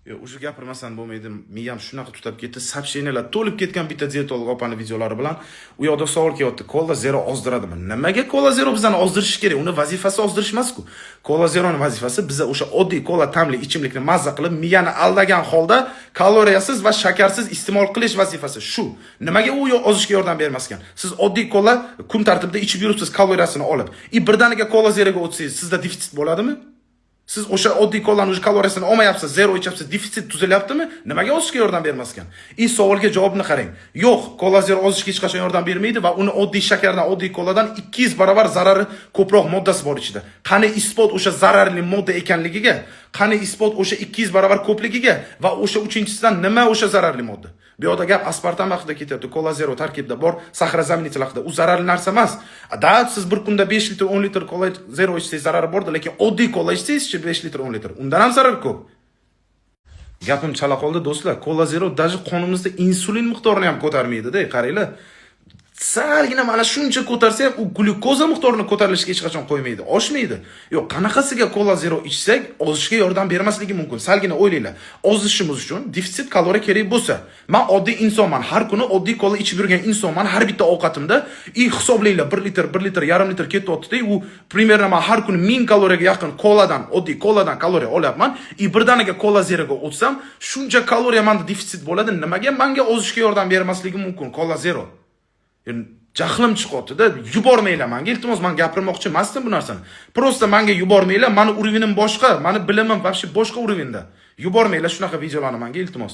O'sha gapirmasam bo'lmaydi. Miyam shunaqa tutab ketdi. Сообщениyalar to'lib ketgan bitta dietolog opani videolari bilan u yoqda savol kelyapti. Cola Zero ozdiradimi? Nimaga Cola Zero bizani ozdirish kerak? Uni vazifasi ozdirish emas-ku. Cola Zeroning vazifasi biza o'sha oddiy kola ta'mli ichimlikni mazza qilib, miyani aldagan holda kaloriyasiz va shakarsiz iste'mol qilish vazifasi shu. Nimaga u ozishga yordam bermas ekan? Siz oddiy kola kun tartibida ichib yuribsiz kaloriyasini olib. Birdaniga Cola Zeroga o'tsangiz, sizda defitsit bo'ladimi? Siz o'sha oddiy kolani o'sha kaloriyasini olmayapsiz, zero ichyapsiz, defitsit tuzilyaptimi? Nimaga ozishga yordam bermas ekan? Savolga javobni qarang. Yo'q, kola zero ozishga hech qachon yordam bermaydi va uni oddiy shakardan, oddiy koladan 200 barobar zarari ko'proq moddasi bor ichida. Qani isbot o'sha zararli modda ekanligiga? Qani isbot o'sha 200 barobar ko'pligiga va o'sha uchinchisidan nima o'sha zararli modda? Bu yoqda gap aspartam haqida ketyapti. Cola Zero tarkibida bor sahrazaminitlar haqida. U zararli narsa emas. Da siz bir kunda 5 litr, 10 litr Cola Zero ichsangiz zarari bordi, lekin oddiy kola ichsangiz 5 litr, 10 litr. Undan ham zarar ko'p. Gapim chala qoldi do'stlar. Cola Zero даже qonimizda insulin miqdorini ham ko'tarmaydi-da, qaranglar. Salgina mana shuncha ko'tarsa ham u glyukoza miqdorini ko'tarilishiga hech qachon qo'ymaydi, oshmaydi. Yo'q, qanaqasiga Cola Zero ichsak, ozishga yordam bermasligi mumkin. Salgina o'ylanglar. Ozishimiz uchun defitsit kaloriya kerak bo'lsa, men oddiy insonman, har kuni oddiy kola ichib yurgan insonman, har bitta ovqatimda hisoblaylar 1 litr, yarim litr ketyapti-da, u примерно men har kuni 1000 kaloriyaga yaqin oddiy koladan kaloriya olyapman. Birdaniga Cola Zeroga o'tsam, shuncha kaloriya menda defitsit bo'ladi. Nimaga menga ozishga yordam bermasligi mumkin Cola Zero? Jahlim chiqyapti-da, yubormanglar menga. Iltimos, men gapirmoqchi emasdim bu narsani. Prosta menga yubormanglar. Meni urovenim boshqa, meni bilimim вообще boshqa urovenda. Yubormanglar shunaqa videolarni menga, iltimos.